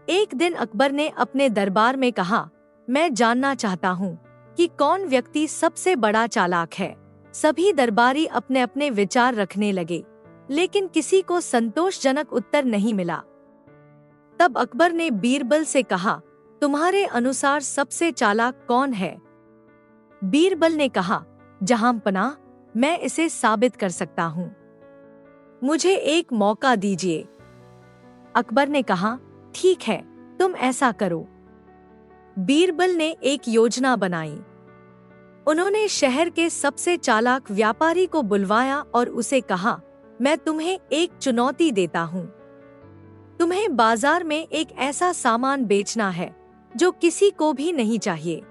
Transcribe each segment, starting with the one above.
एक दिन अकबर ने अपने दरबार में कहा, मैं जानना चाहता हूँ कि कौन व्यक्ति सबसे बड़ा चालाक है। सभी दरबारी अपने अपने विचार रखने लगे, लेकिन किसी को संतोषजनक उत्तर नहीं मिला। तब अकबर ने बीरबल से कहा, तुम्हारे अनुसार सबसे चालाक कौन है? बीरबल ने कहा, जहांपनाह, मैं इसे साबित कर सकता हूँ। मुझे एक मौका दीजिए। अकबर ने कहा, ठीक है, तुम ऐसा करो। बीरबल ने एक योजना बनाई। उन्होंने शहर के सबसे चालाक व्यापारी को बुलवाया और उसे कहा, मैं तुम्हें एक चुनौती देता हूँ। तुम्हें बाजार में एक ऐसा सामान बेचना है जो किसी को भी नहीं चाहिए।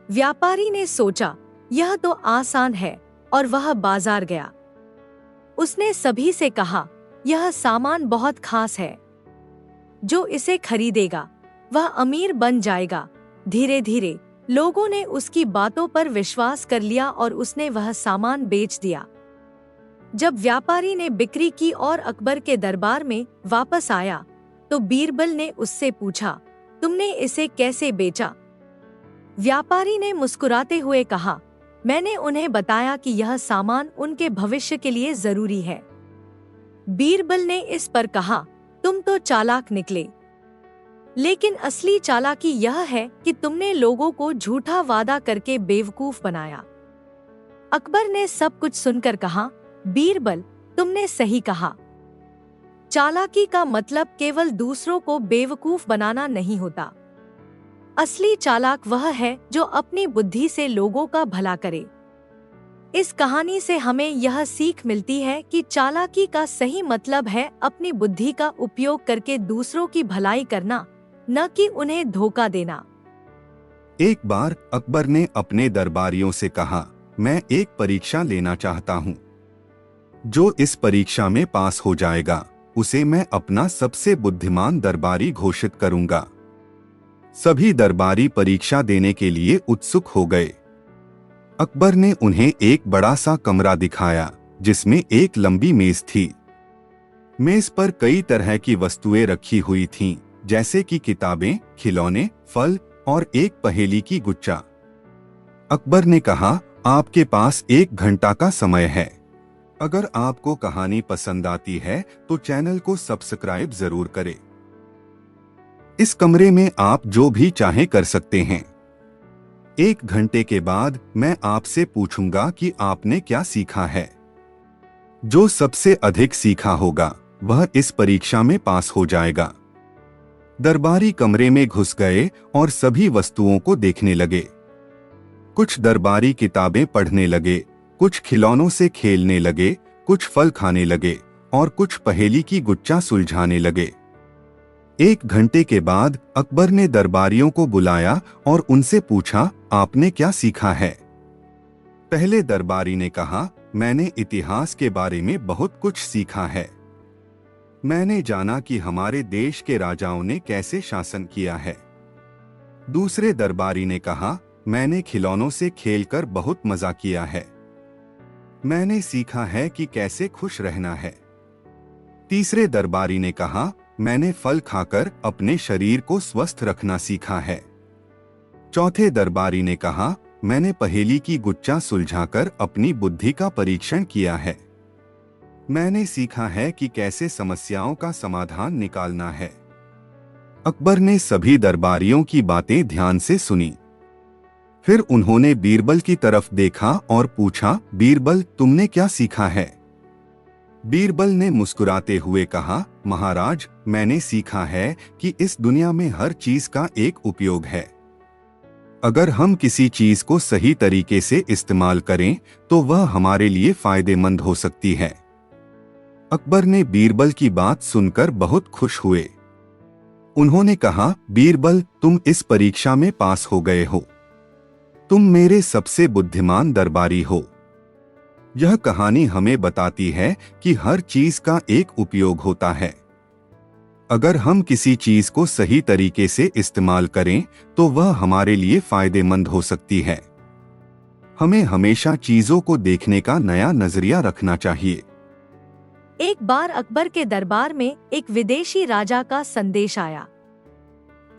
व्यापारी ने सोचा, यह तो आसान है, और वह बाजार गया। उसने सभी से कहा, यह सामान बहुत खास है। जो इसे खरीदेगा वह अमीर बन जाएगा। धीरे धीरे लोगों ने उसकी बातों पर विश्वास कर लिया और उसने वह सामान बेच दिया। जब व्यापारी ने बिक्री की और अकबर के दरबार में वापस आया, तो बीरबल ने उससे पूछा, तुमने इसे कैसे बेचा? व्यापारी ने मुस्कुराते हुए कहा, मैंने उन्हें बताया कि यह सामान उनके भविष्य के लिए जरूरी है। बीरबल ने इस पर कहा, तुम तो चालाक निकले, लेकिन असली चालाकी यह है कि तुमने लोगों को झूठा वादा करके बेवकूफ बनाया। अकबर ने सब कुछ सुनकर कहा, बीरबल, तुमने सही कहा। चालाकी का मतलब केवल दूसरों को बेवकूफ बनाना नहीं होता। असली चालाक वह है जो अपनी बुद्धि से लोगों का भला करे। इस कहानी से हमें यह सीख मिलती है कि चालाकी का सही मतलब है अपनी बुद्धि का उपयोग करके दूसरों की भलाई करना, न कि उन्हें धोखा देना। एक बार अकबर ने अपने दरबारियों से कहा, मैं एक परीक्षा लेना चाहता हूँ। जो इस परीक्षा में पास हो जाएगा उसे मैं अपना सबसे बुद्धिमान दरबारी घोषित करूंगा। सभी दरबारी परीक्षा देने के लिए उत्सुक हो गए। अकबर ने उन्हें एक बड़ा सा कमरा दिखाया जिसमें एक लंबी मेज थी। मेज पर कई तरह की वस्तुएं रखी हुई थीं, जैसे कि किताबें, खिलौने, फल और एक पहेली की गुच्छा। अकबर ने कहा, आपके पास 1 घंटा का समय है। अगर आपको कहानी पसंद आती है तो चैनल को सब्सक्राइब जरूर करें। इस कमरे में आप जो भी चाहें कर सकते हैं। 1 घंटे के बाद मैं आपसे पूछूंगा कि आपने क्या सीखा है। जो सबसे अधिक सीखा होगा वह इस परीक्षा में पास हो जाएगा। दरबारी कमरे में घुस गए और सभी वस्तुओं को देखने लगे। कुछ दरबारी किताबें पढ़ने लगे, कुछ खिलौनों से खेलने लगे, कुछ फल खाने लगे और कुछ पहेली की गुच्छा सुलझाने लगे। 1 घंटे के बाद अकबर ने दरबारियों को बुलाया और उनसे पूछा, आपने क्या सीखा है? पहले दरबारी ने कहा, मैंने इतिहास के बारे में बहुत कुछ सीखा है। मैंने जाना कि हमारे देश के राजाओं ने कैसे शासन किया है। दूसरे दरबारी ने कहा, मैंने खिलौनों से खेलकर बहुत मजा किया है। मैंने सीखा है कि कैसे खुश रहना है। तीसरे दरबारी ने कहा, मैंने फल खाकर अपने शरीर को स्वस्थ रखना सीखा है। चौथे दरबारी ने कहा, मैंने पहेली की गुच्छा सुलझाकर अपनी बुद्धि का परीक्षण किया है। मैंने सीखा है कि कैसे समस्याओं का समाधान निकालना है। अकबर ने सभी दरबारियों की बातें ध्यान से सुनी। फिर उन्होंने बीरबल की तरफ देखा और पूछा, बीरबल, तुमने क्या सीखा है? बीरबल ने मुस्कुराते हुए कहा, महाराज, मैंने सीखा है कि इस दुनिया में हर चीज का एक उपयोग है। अगर हम किसी चीज को सही तरीके से इस्तेमाल करें तो वह हमारे लिए फायदेमंद हो सकती है। अकबर ने बीरबल की बात सुनकर बहुत खुश हुए। उन्होंने कहा, बीरबल, तुम इस परीक्षा में पास हो गए हो। तुम मेरे सबसे बुद्धिमान दरबारी हो। यह कहानी हमें बताती है कि हर चीज का एक उपयोग होता है। अगर हम किसी चीज को सही तरीके से इस्तेमाल करें तो वह हमारे लिए फायदेमंद हो सकती है। हमें हमेशा चीजों को देखने का नया नजरिया रखना चाहिए। एक बार अकबर के दरबार में एक विदेशी राजा का संदेश आया।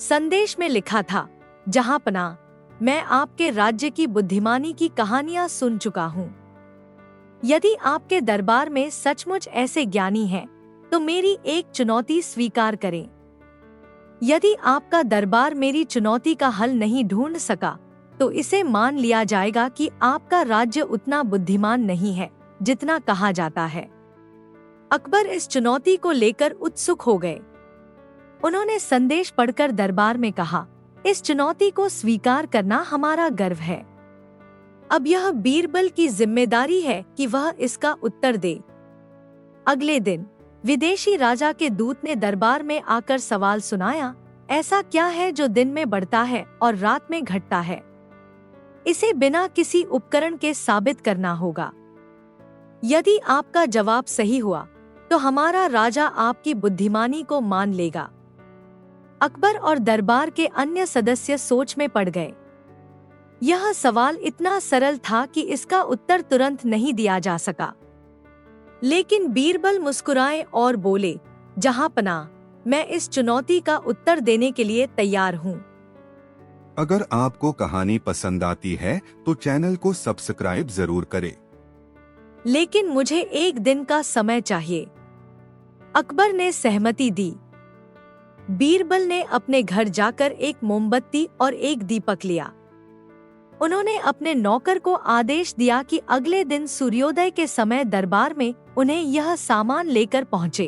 संदेश में लिखा था, जहांपना, मैं आपके राज्य की बुद्धिमानी की कहानियां सुन चुका हूँ। यदि आपके दरबार में सचमुच ऐसे ज्ञानी हैं, तो मेरी एक चुनौती स्वीकार करें। यदि आपका दरबार मेरी चुनौती का हल नहीं ढूंढ सका, तो इसे मान लिया जाएगा कि आपका राज्य उतना बुद्धिमान नहीं है जितना कहा जाता है। अकबर इस चुनौती को लेकर उत्सुक हो गए। उन्होंने संदेश पढ़कर दरबार में कहा, इस चुनौती को स्वीकार करना हमारा गर्व है। अब यह बीरबल की जिम्मेदारी है कि वह इसका उत्तर दे। अगले दिन विदेशी राजा के दूत ने दरबार में आकर सवाल सुनाया, ऐसा क्या है जो दिन में बढ़ता है और रात में घटता है? इसे बिना किसी उपकरण के साबित करना होगा। यदि आपका जवाब सही हुआ, तो हमारा राजा आपकी बुद्धिमानी को मान लेगा। अकबर और दरबार के अन्य सदस्य सोच में पड़ गए। यह सवाल इतना सरल था कि इसका उत्तर तुरंत नहीं दिया जा सका। लेकिन बीरबल मुस्कुराए और बोले, जहांपना, मैं इस चुनौती का उत्तर देने के लिए तैयार हूँ। अगर आपको कहानी पसंद आती है तो चैनल को सब्सक्राइब जरूर करें। लेकिन मुझे एक दिन का समय चाहिए। अकबर ने सहमति दी। बीरबल ने अपने घर जाकर एक मोमबत्ती और एक दीपक लिया। उन्होंने अपने नौकर को आदेश दिया कि अगले दिन सूर्योदय के समय दरबार में उन्हें यह सामान लेकर पहुंचे।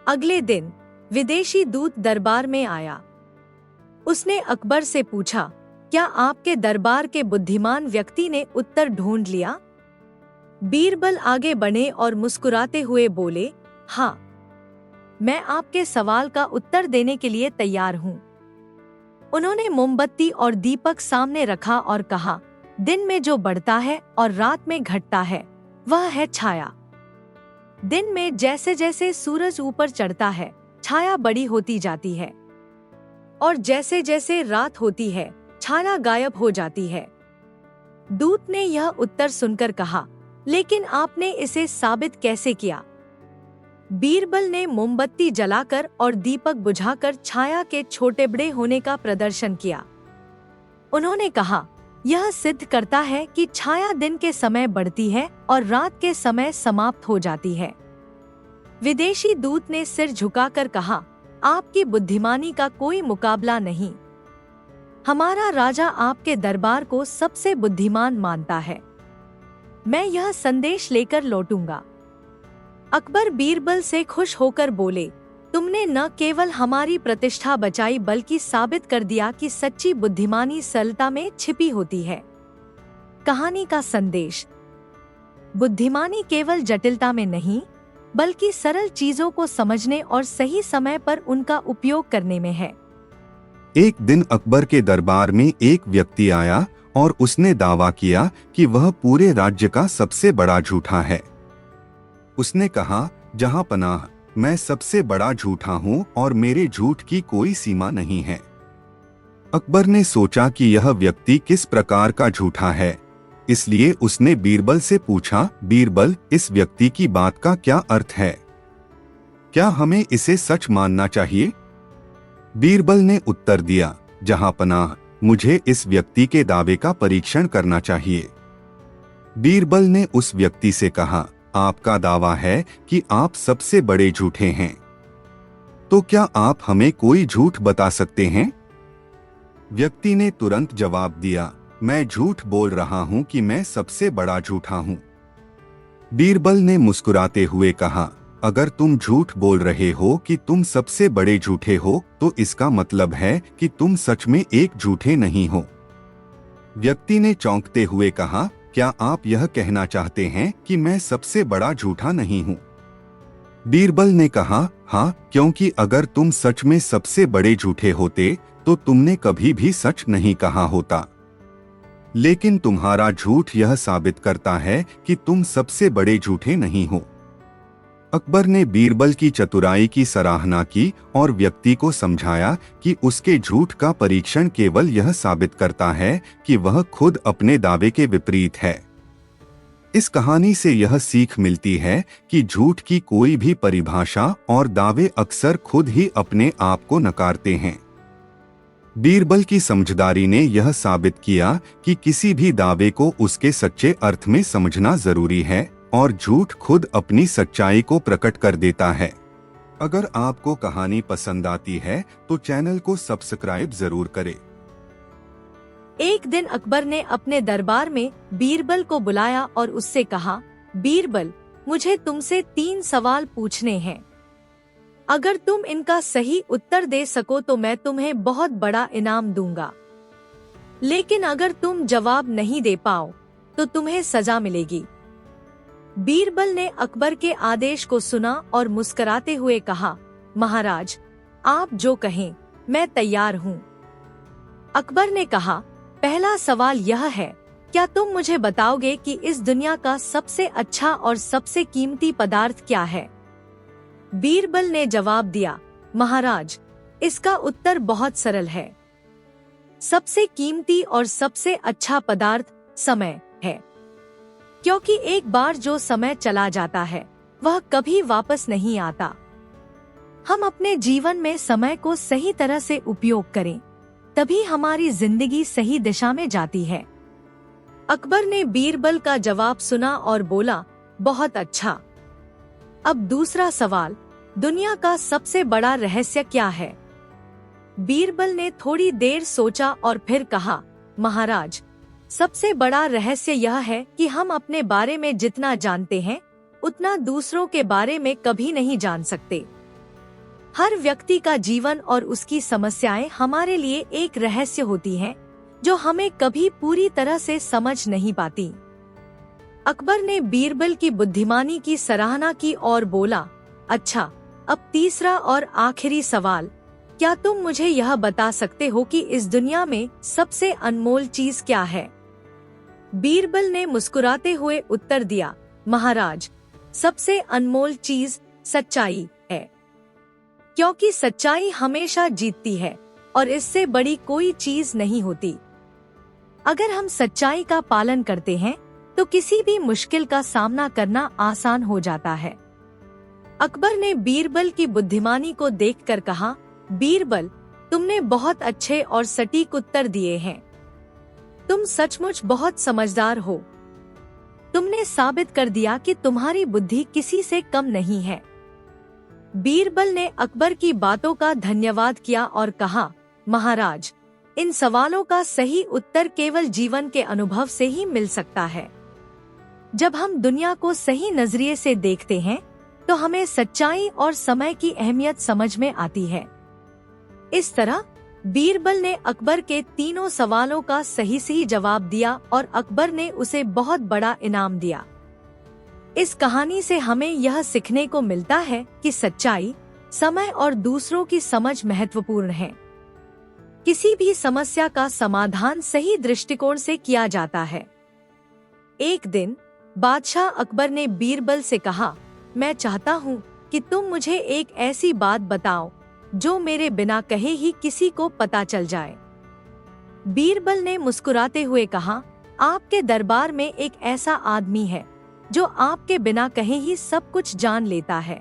अगले दिन विदेशी दूत दरबार में आया। उसने अकबर से पूछा, क्या आपके दरबार के बुद्धिमान व्यक्ति ने उत्तर ढूंढ लिया? बीरबल आगे बढ़े और मुस्कुराते हुए बोले, हाँ, मैं आपके सवाल का उत्तर देने के लिए तैयार हूँ। उन्होंने मोमबत्ती और दीपक सामने रखा और कहा, दिन में जो बढ़ता है और रात में घटता है, वह है छाया। दिन में जैसे जैसे सूरज ऊपर चढ़ता है, छाया बड़ी होती जाती है, और जैसे जैसे रात होती है, छाया गायब हो जाती है। दूत ने यह उत्तर सुनकर कहा, लेकिन आपने इसे साबित कैसे किया? बीरबल ने मोमबत्ती जलाकर और दीपक बुझाकर छाया के छोटे बड़े होने का प्रदर्शन किया। उन्होंने कहा, यह सिद्ध करता है कि छाया दिन के समय बढ़ती है और रात के समय समाप्त हो जाती है। विदेशी दूत ने सिर झुकाकर कहा, आपकी बुद्धिमानी का कोई मुकाबला नहीं। हमारा राजा आपके दरबार को सबसे बुद्धिमान मानता है। मैं यह संदेश लेकर लौटूंगा। अकबर बीरबल से खुश होकर बोले, तुमने न केवल हमारी प्रतिष्ठा बचाई बल्कि साबित कर दिया कि सच्ची बुद्धिमानी सरलता में छिपी होती है। कहानी का संदेश, बुद्धिमानी केवल जटिलता में नहीं, बल्कि सरल चीजों को समझने और सही समय पर उनका उपयोग करने में है। एक दिन अकबर के दरबार में एक व्यक्ति आया और उसने दावा किया कि वह पूरे राज्य का सबसे बड़ा झूठा है। उसने कहा, जहां पनाह, मैं सबसे बड़ा झूठा हूं और मेरे झूठ की कोई सीमा नहीं है। अकबर ने सोचा कि यह व्यक्ति किस प्रकार का झूठा है, इसलिए उसने बीरबल से पूछा, बीरबल, इस व्यक्ति की बात का क्या अर्थ है? क्या हमें इसे सच मानना चाहिए? बीरबल ने उत्तर दिया, जहां पनाह, मुझे इस व्यक्ति के दावे का परीक्षण करना चाहिए। बीरबल ने उस व्यक्ति से कहा, आपका दावा है कि आप सबसे बड़े झूठे हैं, तो क्या आप हमें कोई झूठ बता सकते हैं? व्यक्ति ने तुरंत जवाब दिया, मैं झूठ बोल रहा हूं कि मैं सबसे बड़ा झूठा हूं। बीरबल ने मुस्कुराते हुए कहा, अगर तुम झूठ बोल रहे हो कि तुम सबसे बड़े झूठे हो, तो इसका मतलब है कि तुम सच में एक झूठे नहीं हो। व्यक्ति ने चौंकते हुए कहा, क्या आप यह कहना चाहते हैं कि मैं सबसे बड़ा झूठा नहीं हूं? बीरबल ने कहा, हाँ, क्योंकि अगर तुम सच में सबसे बड़े झूठे होते तो तुमने कभी भी सच नहीं कहा होता। लेकिन तुम्हारा झूठ यह साबित करता है कि तुम सबसे बड़े झूठे नहीं हो। अकबर ने बीरबल की चतुराई की सराहना की और व्यक्ति को समझाया कि उसके झूठ का परीक्षण केवल यह साबित करता है कि वह खुद अपने दावे के विपरीत है। इस कहानी से यह सीख मिलती है कि झूठ की कोई भी परिभाषा और दावे अक्सर खुद ही अपने आप को नकारते हैं। बीरबल की समझदारी ने यह साबित किया कि किसी भी दावे को उसके सच्चे अर्थ में समझना जरूरी है और झूठ खुद अपनी सच्चाई को प्रकट कर देता है। अगर आपको कहानी पसंद आती है तो चैनल को सब्सक्राइब जरूर करें। एक दिन अकबर ने अपने दरबार में बीरबल को बुलाया और उससे कहा, बीरबल, मुझे तुमसे 3 सवाल पूछने हैं। अगर तुम इनका सही उत्तर दे सको तो मैं तुम्हें बहुत बड़ा इनाम दूंगा, लेकिन अगर तुम जवाब नहीं दे पाओ तो तुम्हें सजा मिलेगी। बीरबल ने अकबर के आदेश को सुना और मुस्कुराते हुए कहा, महाराज, आप जो कहें मैं तैयार हूँ। अकबर ने कहा, पहला सवाल यह है, क्या तुम मुझे बताओगे कि इस दुनिया का सबसे अच्छा और सबसे कीमती पदार्थ क्या है? बीरबल ने जवाब दिया, महाराज, इसका उत्तर बहुत सरल है। सबसे कीमती और सबसे अच्छा पदार्थ समय है, क्योंकि एक बार जो समय चला जाता है वह कभी वापस नहीं आता। हम अपने जीवन में समय को सही तरह से उपयोग करें, तभी हमारी जिंदगी सही दिशा में जाती है। अकबर ने बीरबल का जवाब सुना और बोला, बहुत अच्छा। अब दूसरा सवाल, दुनिया का सबसे बड़ा रहस्य क्या है? बीरबल ने थोड़ी देर सोचा और फिर कहा, महाराज, सबसे बड़ा रहस्य यह है कि हम अपने बारे में जितना जानते हैं उतना दूसरों के बारे में कभी नहीं जान सकते। हर व्यक्ति का जीवन और उसकी समस्याएं हमारे लिए एक रहस्य होती हैं, जो हमें कभी पूरी तरह से समझ नहीं पाती। अकबर ने बीरबल की बुद्धिमानी की सराहना की और बोला, अच्छा, अब तीसरा और आखिरी सवाल, क्या तुम मुझे यह बता सकते हो कि इस दुनिया में सबसे अनमोल चीज क्या है? बीरबल ने मुस्कुराते हुए उत्तर दिया, महाराज, सबसे अनमोल चीज सच्चाई है, क्योंकि सच्चाई हमेशा जीतती है और इससे बड़ी कोई चीज नहीं होती। अगर हम सच्चाई का पालन करते हैं तो किसी भी मुश्किल का सामना करना आसान हो जाता है। अकबर ने बीरबल की बुद्धिमानी को देखकर कहा, बीरबल, तुमने बहुत अच्छे और सटीक उत्तर दिए हैं। तुम सचमुच बहुत समझदार हो। तुमने साबित कर दिया कि तुम्हारी बुद्धि किसी से कम नहीं है। बीरबल ने अकबर की बातों का धन्यवाद किया और कहा, महाराज, इन सवालों का सही उत्तर केवल जीवन के अनुभव से ही मिल सकता है। जब हम दुनिया को सही नजरिए से देखते हैं तो हमें सच्चाई और समय की अहमियत समझ में आती है। इस तरह बीरबल ने अकबर के तीनों सवालों का सही जवाब दिया और अकबर ने उसे बहुत बड़ा इनाम दिया। इस कहानी से हमें यह सीखने को मिलता है कि सच्चाई, समय और दूसरों की समझ महत्वपूर्ण है। किसी भी समस्या का समाधान सही दृष्टिकोण से किया जाता है। एक दिन बादशाह अकबर ने बीरबल से कहा, मैं चाहता हूँ कि तुम मुझे एक ऐसी बात बताओ जो मेरे बिना कहे ही किसी को पता चल जाए। बीरबल ने मुस्कुराते हुए कहा, आपके दरबार में एक ऐसा आदमी है जो आपके बिना कहे ही सब कुछ जान लेता है।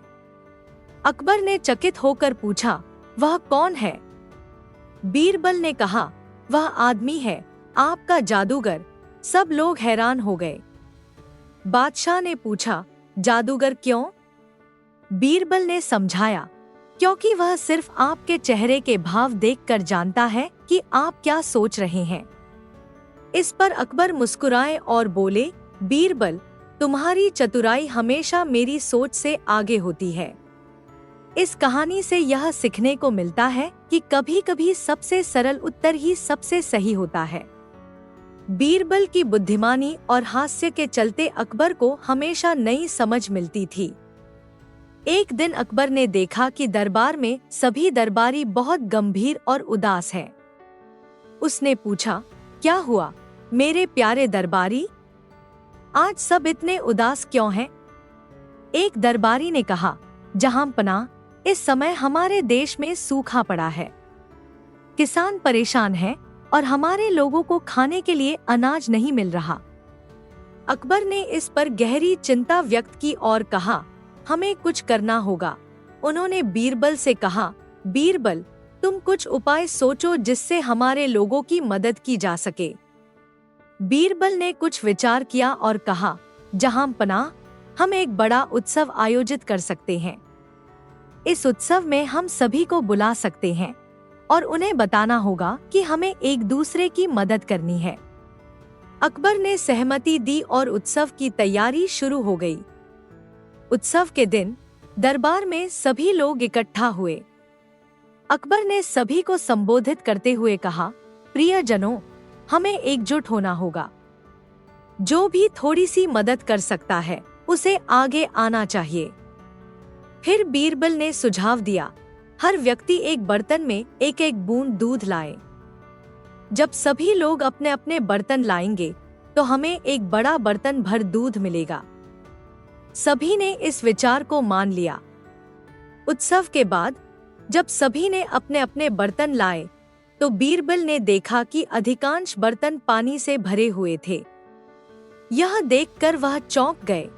अकबर ने चकित होकर पूछा, वह कौन है? बीरबल ने कहा, वह आदमी है आपका जादूगर। सब लोग हैरान हो गए। बादशाह ने पूछा, जादूगर क्यों? बीरबल ने समझाया, क्योंकि वह सिर्फ आपके चेहरे के भाव देखकर जानता है कि आप क्या सोच रहे हैं। इस पर अकबर मुस्कुराए और बोले, बीरबल, तुम्हारी चतुराई हमेशा मेरी सोच से आगे होती है। इस कहानी से यह सीखने को मिलता है कि कभी-कभी सबसे सरल उत्तर ही सबसे सही होता है। बीरबल की बुद्धिमानी और हास्य के चलते अकबर को हमेशा नई समझ मिलती थी। एक दिन अकबर ने देखा कि दरबार में सभी दरबारी बहुत गंभीर और उदास हैं। उसने पूछा, क्या हुआ मेरे प्यारे दरबारी? आज सब इतने उदास क्यों हैं? एक दरबारी ने कहा, जहांपनाह, इस समय हमारे देश में सूखा पड़ा है। किसान परेशान हैं और हमारे लोगों को खाने के लिए अनाज नहीं मिल रहा। अकबर ने इस पर गहरी चिंता व्यक्त की और कहा, हमें कुछ करना होगा। उन्होंने बीरबल से कहा, बीरबल, तुम कुछ उपाय सोचो जिससे हमारे लोगों की मदद की जा सके। बीरबल ने कुछ विचार किया और कहा, जहांपनाह, हम एक बड़ा उत्सव आयोजित कर सकते हैं। इस उत्सव में हम सभी को बुला सकते हैं और उन्हें बताना होगा कि हमें एक दूसरे की मदद करनी है। अकबर ने सहमति दी और उत्सव की तैयारी शुरू हो गई। उत्सव के दिन दरबार में सभी लोग इकट्ठा हुए। अकबर ने सभी को संबोधित करते हुए कहा, प्रियजनों, हमें एकजुट होना होगा। जो भी थोड़ी सी मदद कर सकता है उसे आगे आना चाहिए। फिर बीरबल ने सुझाव दिया, हर व्यक्ति एक बर्तन में एक एक बूंद दूध लाए। जब सभी लोग अपने अपने बर्तन लाएंगे तो हमें एक बड़ा बर्तन भर दूध मिलेगा। सभी ने इस विचार को मान लिया। उत्सव के बाद जब सभी ने अपने अपने बर्तन लाए तो बीरबल ने देखा कि अधिकांश बर्तन पानी से भरे हुए थे। यह देखकर वह चौंक गए।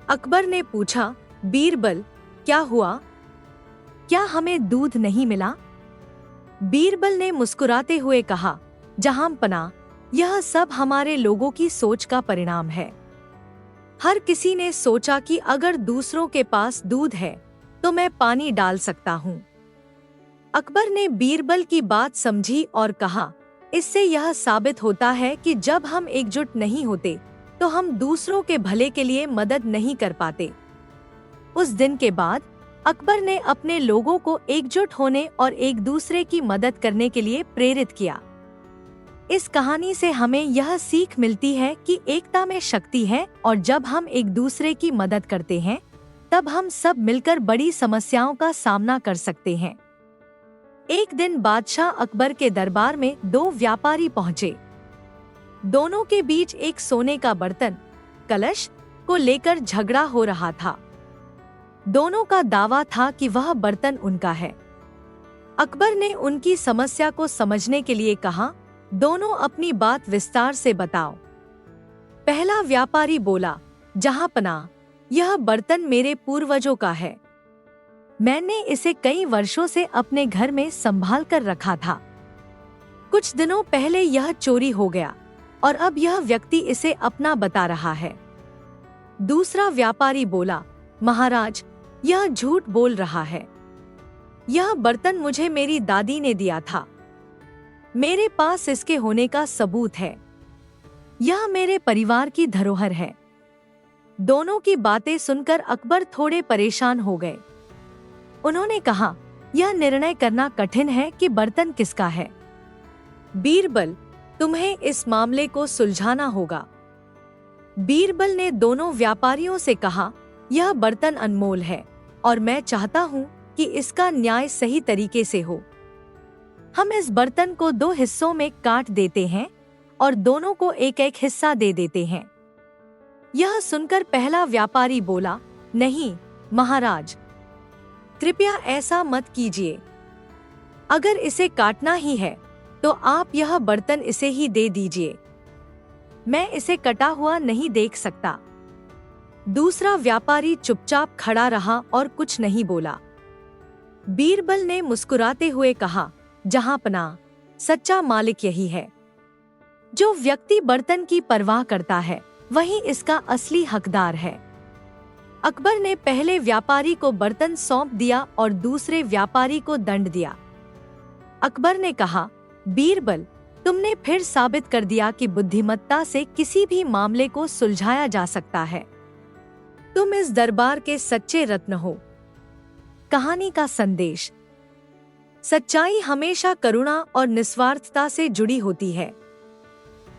अकबर ने पूछा, बीरबल, क्या हुआ? क्या हमें दूध नहीं मिला? बीरबल ने मुस्कुराते हुए कहा, जहांपनाह, यह सब हमारे लोगों की सोच का परिणाम है। हर किसी ने सोचा कि अगर दूसरों के पास दूध है तो मैं पानी डाल सकता हूँ। अकबर ने बीरबल की बात समझी और कहा, इससे यह साबित होता है कि जब हम एकजुट नहीं होते तो हम दूसरों के भले के लिए मदद नहीं कर पाते। उस दिन के बाद अकबर ने अपने लोगों को एकजुट होने और एक दूसरे की मदद करने के लिए प्रेरित किया। इस कहानी से हमें यह सीख मिलती है कि एकता में शक्ति है और जब हम एक दूसरे की मदद करते हैं तब हम सब मिलकर बड़ी समस्याओं का सामना कर सकते हैं। एक दिन बादशाह अकबर के दरबार में दो व्यापारी पहुंचे। दोनों के बीच एक सोने का बर्तन, कलश, को लेकर झगड़ा हो रहा था। दोनों का दावा था कि वह बर्तन उनका है। अकबर ने उनकी समस्या को समझने के लिए कहा, दोनों अपनी बात विस्तार से बताओ। पहला व्यापारी बोला, जहांपनाह, यह बर्तन मेरे पूर्वजों का है। मैंने इसे कई वर्षों से अपने घर में संभाल कर रखा था। कुछ दिनों पहले यह चोरी हो गया और अब यह व्यक्ति इसे अपना बता रहा है। दूसरा व्यापारी बोला, महाराज, यह झूठ बोल रहा है। यह बर्तन मुझे मेरी दादी ने दिया था। मेरे पास इसके होने का सबूत है। यह मेरे परिवार की धरोहर है। दोनों की बातें सुनकर अकबर थोड़े परेशान हो गए। उन्होंने कहा, यह निर्णय करना कठिन है कि बर्तन किसका है। बीरबल, तुम्हें इस मामले को सुलझाना होगा। बीरबल ने दोनों व्यापारियों से कहा, यह बर्तन अनमोल है और मैं चाहता हूँ कि इसका न्याय सही तरीके से हो। हम इस बर्तन को दो हिस्सों में काट देते हैं और दोनों को एक एक हिस्सा दे देते हैं। यह सुनकर पहला व्यापारी बोला, नहीं महाराज, कृपया ऐसा मत कीजिए। अगर इसे काटना ही है तो आप यह बर्तन इसे ही दे दीजिए। मैं इसे कटा हुआ नहीं देख सकता। दूसरा व्यापारी चुपचाप खड़ा रहा और कुछ नहीं बोला। बीरबल ने मुस्कुराते हुए कहा, जहांपनाह, सच्चा मालिक यही है। जो व्यक्ति बर्तन की परवाह करता है वही इसका असली हकदार है। अकबर ने पहले व्यापारी को बर्तन सौंप दिया और दूसरे व्यापारी को दंड दिया। अकबर ने कहा, बीरबल, तुमने फिर साबित कर दिया कि बुद्धिमत्ता से किसी भी मामले को सुलझाया जा सकता है। तुम इस दरबार के सच्चे रत्न हो। कहानी का संदेश, सच्चाई हमेशा करुणा और निस्वार्थता से जुड़ी होती है।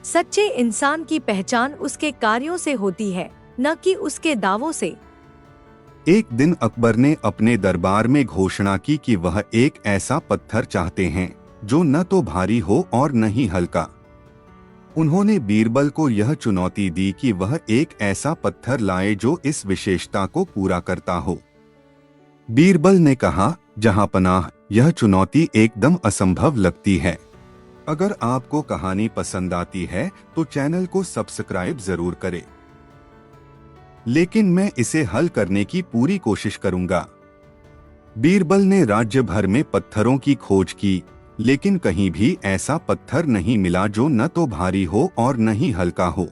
सच्चे इंसान की पहचान उसके कार्यों से होती है, न कि उसके दावों से। एक दिन अकबर ने अपने दरबार में घोषणा की कि वह एक ऐसा पत्थर चाहते हैं जो न तो भारी हो और न ही हल्का। उन्होंने बीरबल को यह चुनौती दी कि वह एक ऐसा पत्थर लाए जो इस विशेषता को पूरा करता हो। बीरबल ने कहा, जहांपनाह, यह चुनौती एकदम असंभव लगती है। अगर आपको कहानी पसंद आती है तो चैनल को सब्सक्राइब जरूर करें, लेकिन मैं इसे हल करने की पूरी कोशिश करूंगा। बीरबल ने राज्य भर में पत्थरों की खोज की, लेकिन कहीं भी ऐसा पत्थर नहीं मिला जो न तो भारी हो और न ही हल्का हो।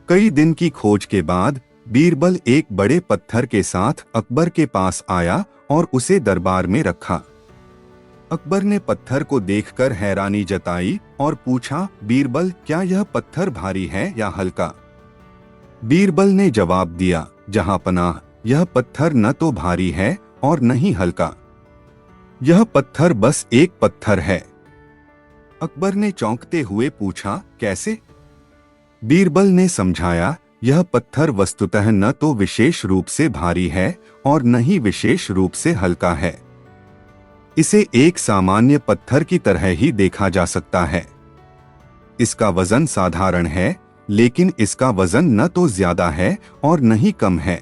कई दिन की खोज के बाद बीरबल एक बड़े पत्थर के साथ अकबर के पास आया और उसे दरबार में रखा। अकबर ने पत्थर को देखकर हैरानी जताई और पूछा, बीरबल, क्या यह पत्थर भारी है या हल्का? बीरबल ने जवाब दिया, जहां पनाह, यह पत्थर न तो भारी है और न ही हल्का। यह पत्थर बस एक पत्थर है। अकबर ने चौंकते हुए पूछा, कैसे? बीरबल ने समझाया, यह पत्थर वस्तुतः न तो विशेष रूप से भारी है और न ही विशेष रूप से हल्का है। इसे एक सामान्य पत्थर की तरह ही देखा जा सकता है। इसका वजन साधारण है, लेकिन इसका वजन न तो ज्यादा है और न ही कम है।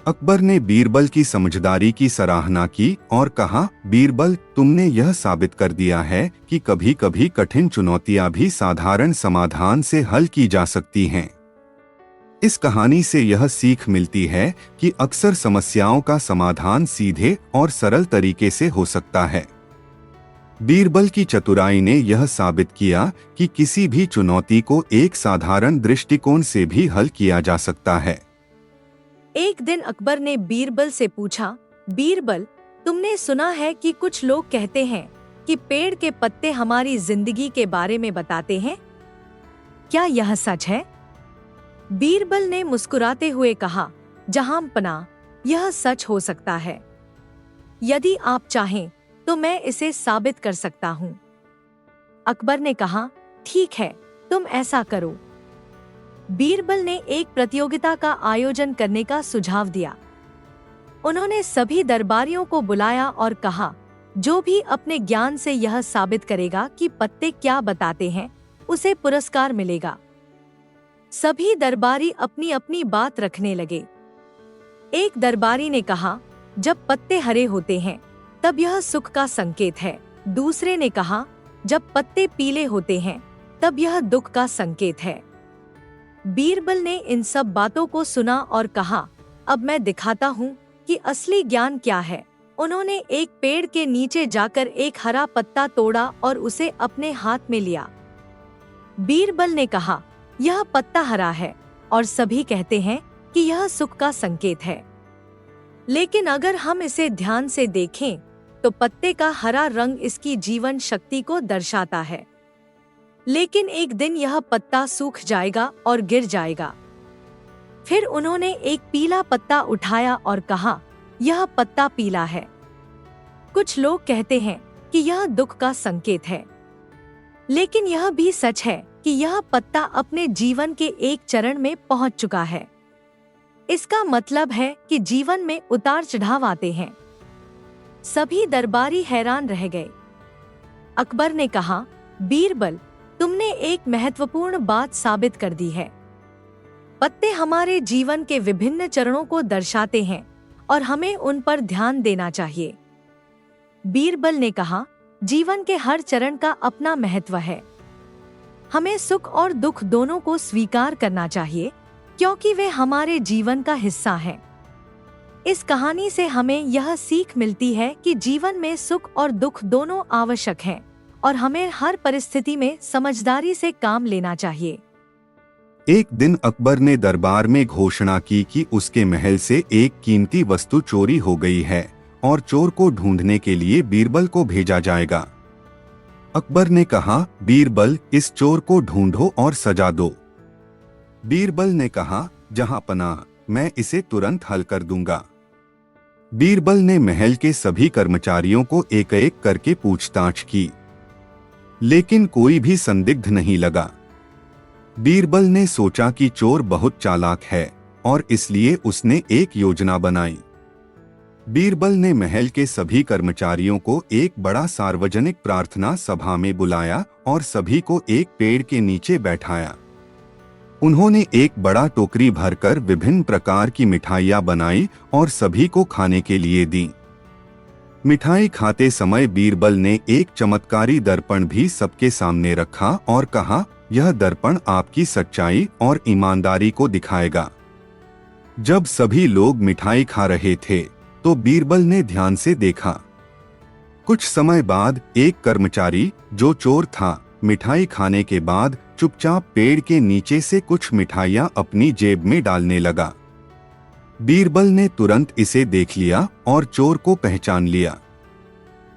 अकबर ने बीरबल की समझदारी की सराहना की और कहा, बीरबल, तुमने यह साबित कर दिया है कि कभी कभी कठिन चुनौतियां भी साधारण समाधान से हल की जा सकती हैं। इस कहानी से यह सीख मिलती है कि अक्सर समस्याओं का समाधान सीधे और सरल तरीके से हो सकता है। बीरबल की चतुराई ने यह साबित किया कि किसी भी चुनौती को एक साधारण दृष्टिकोण से भी हल किया जा सकता है। एक दिन अकबर ने बीरबल से पूछा, बीरबल, तुमने सुना है कि कुछ लोग कहते हैं कि पेड़ के पत्ते हमारी जिंदगी के बारे में बताते हैं? क्या यह सच है? बीरबल ने मुस्कुराते हुए कहा, जहां पनाह, यह सच हो सकता है। यदि आप चाहें तो मैं इसे साबित कर सकता हूँ। अकबर ने कहा, ठीक है, तुम ऐसा करो। बीरबल ने एक प्रतियोगिता का आयोजन करने का सुझाव दिया। उन्होंने सभी दरबारियों को बुलाया और कहा, जो भी अपने ज्ञान से यह साबित करेगा कि पत्ते क्या बताते हैं, उसे पुरस्कार मिलेगा। सभी दरबारी अपनी अपनी बात रखने लगे। एक दरबारी ने कहा, जब पत्ते हरे होते हैं तब यह सुख का संकेत है। दूसरे ने कहा, जब पत्ते पीले होते हैं तब यह दुख का संकेत है। बीरबल ने इन सब बातों को सुना और कहा, अब मैं दिखाता हूँ कि असली ज्ञान क्या है। उन्होंने एक पेड़ के नीचे जाकर एक हरा पत्ता तोड़ा और उसे अपने हाथ में लिया। बीरबल ने कहा, यह पत्ता हरा है और सभी कहते हैं कि यह सुख का संकेत है। लेकिन अगर हम इसे ध्यान से देखें तो पत्ते का हरा रंग इसकी जीवन शक्ति को दर्शाता है। लेकिन एक दिन यह पत्ता सूख जाएगा और गिर जाएगा। फिर उन्होंने एक पीला पत्ता उठाया और कहा, यह पत्ता पीला है। कुछ लोग कहते हैं कि यह दुख का संकेत है, लेकिन यह भी सच है कि यह पत्ता अपने जीवन के एक चरण में पहुंच चुका है। इसका मतलब है कि जीवन में उतार चढ़ाव आते हैं। सभी दरबारी हैरान रह गए। अकबर ने कहा, बीरबल, तुमने एक महत्वपूर्ण बात साबित कर दी है। पत्ते हमारे जीवन के विभिन्न चरणों को दर्शाते हैं और हमें उन पर ध्यान देना चाहिए। बीरबल ने कहा, जीवन के हर चरण का अपना महत्व है। हमें सुख और दुख दोनों को स्वीकार करना चाहिए, क्योंकि वे हमारे जीवन का हिस्सा हैं। इस कहानी से हमें यह सीख मिलती है कि जीवन में सुख और दुख दोनों आवश्यक हैं और हमें हर परिस्थिति में समझदारी से काम लेना चाहिए। एक दिन अकबर ने दरबार में घोषणा की कि उसके महल से एक कीमती वस्तु चोरी हो गई है और चोर को ढूंढने के लिए बीरबल को भेजा जाएगा। अकबर ने कहा, बीरबल, इस चोर को ढूंढो और सजा दो। बीरबल ने कहा, जहां पनाह, मैं इसे तुरंत हल कर दूंगा। बीरबल ने महल के सभी कर्मचारियों को एक एक करके पूछताछ की, लेकिन कोई भी संदिग्ध नहीं लगा। बीरबल ने सोचा कि चोर बहुत चालाक है और इसलिए उसने एक योजना बनाई। बीरबल ने महल के सभी कर्मचारियों को एक बड़ा सार्वजनिक प्रार्थना सभा में बुलाया और सभी को एक पेड़ के नीचे बैठाया। उन्होंने एक बड़ा टोकरी भरकर विभिन्न प्रकार की मिठाइयाँ बनाई और सभी को खाने के लिए दी। मिठाई खाते समय बीरबल ने एक चमत्कारी दर्पण भी सबके सामने रखा और कहा, यह दर्पण आपकी सच्चाई और ईमानदारी को दिखाएगा। जब सभी लोग मिठाई खा रहे थे तो बीरबल ने ध्यान से देखा। कुछ समय बाद एक कर्मचारी जो चोर था, मिठाई खाने के बाद चुपचाप पेड़ के नीचे से कुछ मिठाइयां अपनी जेब में डालने लगा। बीरबल ने तुरंत इसे देख लिया और चोर को पहचान लिया।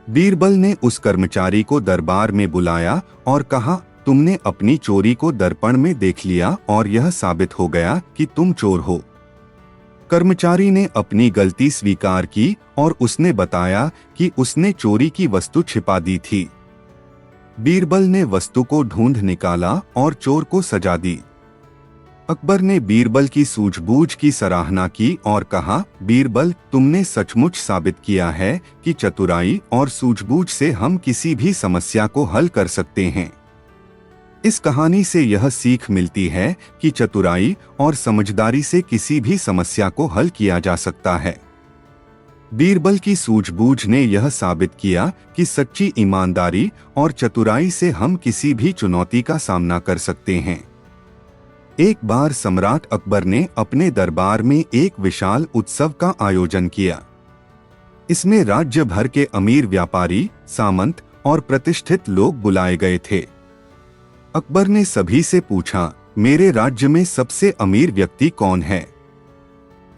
बीरबल ने उस कर्मचारी को दरबार में बुलाया और कहा, तुमने अपनी चोरी को दर्पण में देख लिया और यह साबित हो गया कि तुम चोर हो। कर्मचारी ने अपनी गलती स्वीकार की और उसने बताया कि उसने चोरी की वस्तु छिपा दी थी। बीरबल ने वस्तु को ढूंढ निकाला और चोर को सजा दी। अकबर ने बीरबल की सूझबूझ की सराहना की और कहा, बीरबल, तुमने सचमुच साबित किया है कि चतुराई और सूझबूझ से हम किसी भी समस्या को हल कर सकते हैं। इस कहानी से यह सीख मिलती है कि चतुराई और समझदारी से किसी भी समस्या को हल किया जा सकता है। बीरबल की सूझबूझ ने यह साबित किया कि सच्ची ईमानदारी और चतुराई से हम किसी भी चुनौती का सामना कर सकते हैं। एक बार सम्राट अकबर ने अपने दरबार में एक विशाल उत्सव का आयोजन किया। इसमें राज्य भर के अमीर व्यापारी, सामंत और प्रतिष्ठित लोग बुलाए गए थे। अकबर ने सभी से पूछा, मेरे राज्य में सबसे अमीर व्यक्ति कौन है?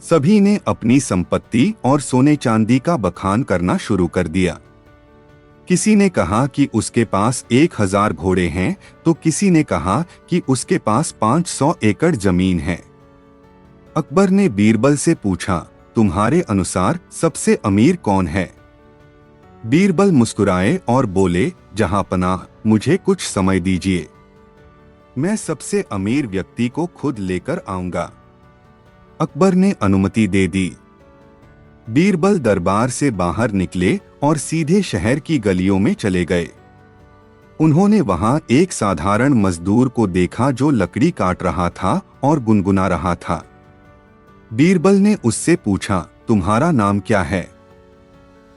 सभी ने अपनी संपत्ति और सोने चांदी का बखान करना शुरू कर दिया। किसी ने कहा कि उसके पास 1000 घोड़े हैं, तो किसी ने कहा कि उसके पास 500 एकड़ जमीन है। अकबर ने बीरबल से पूछा, तुम्हारे अनुसार सबसे अमीर कौन है? बीरबल मुस्कुराए और बोले, जहांपनाह, मुझे कुछ समय दीजिए, मैं सबसे अमीर व्यक्ति को खुद लेकर आऊंगा। अकबर ने अनुमति दे दी। बीरबल दरबार से बाहर निकले और सीधे शहर की गलियों में चले गए। उन्होंने वहां एक साधारण मजदूर को देखा जो लकड़ी काट रहा था और गुनगुना रहा था। बीरबल ने उससे पूछा, तुम्हारा नाम क्या है?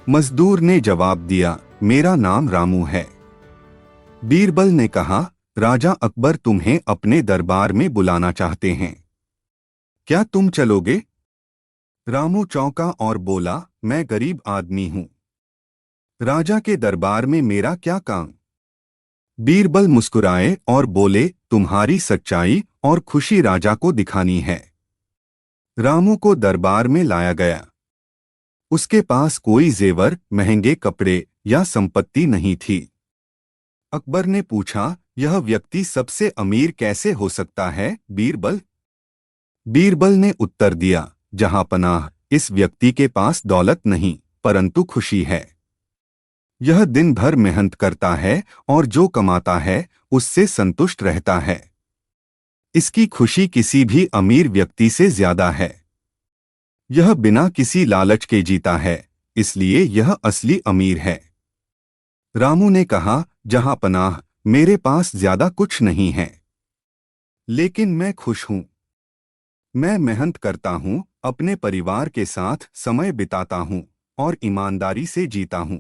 मजदूर ने जवाब दिया, मेरा नाम रामू है। बीरबल ने कहा, राजा अकबर तुम्हें अपने दरबार में बुलाना चाहते हैं, क्या तुम चलोगे? रामू चौंका और बोला, मैं गरीब आदमी हूं, राजा के दरबार में मेरा क्या काम? बीरबल मुस्कुराए और बोले, तुम्हारी सच्चाई और खुशी राजा को दिखानी है। रामू को दरबार में लाया गया। उसके पास कोई जेवर, महंगे कपड़े या संपत्ति नहीं थी। अकबर ने पूछा, यह व्यक्ति सबसे अमीर कैसे हो सकता है, बीरबल? बीरबल ने उत्तर दिया, जहांपनाह, इस व्यक्ति के पास दौलत नहीं परंतु खुशी है। यह दिन भर मेहनत करता है और जो कमाता है उससे संतुष्ट रहता है। इसकी खुशी किसी भी अमीर व्यक्ति से ज्यादा है। यह बिना किसी लालच के जीता है, इसलिए यह असली अमीर है। रामू ने कहा, जहांपनाह, मेरे पास ज्यादा कुछ नहीं है, लेकिन मैं खुश हूं। मैं मेहनत करता हूं, अपने परिवार के साथ समय बिताता हूं और ईमानदारी से जीता हूं।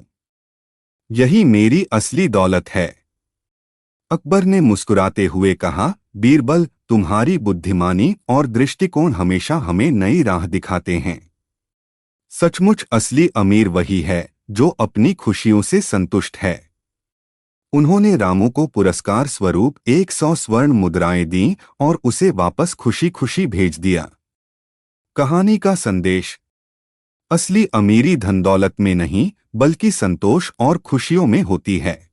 यही मेरी असली दौलत है। अकबर ने मुस्कुराते हुए कहा, बीरबल, तुम्हारी बुद्धिमानी और दृष्टिकोण हमेशा हमें नई राह दिखाते हैं। सचमुच असली अमीर वही है जो अपनी खुशियों से संतुष्ट है। उन्होंने रामू को पुरस्कार स्वरूप 100 स्वर्ण मुद्राएं दी और उसे वापस खुशी खुशी भेज दिया। कहानी का संदेश, असली अमीरी धन दौलत में नहीं बल्कि संतोष और खुशियों में होती है।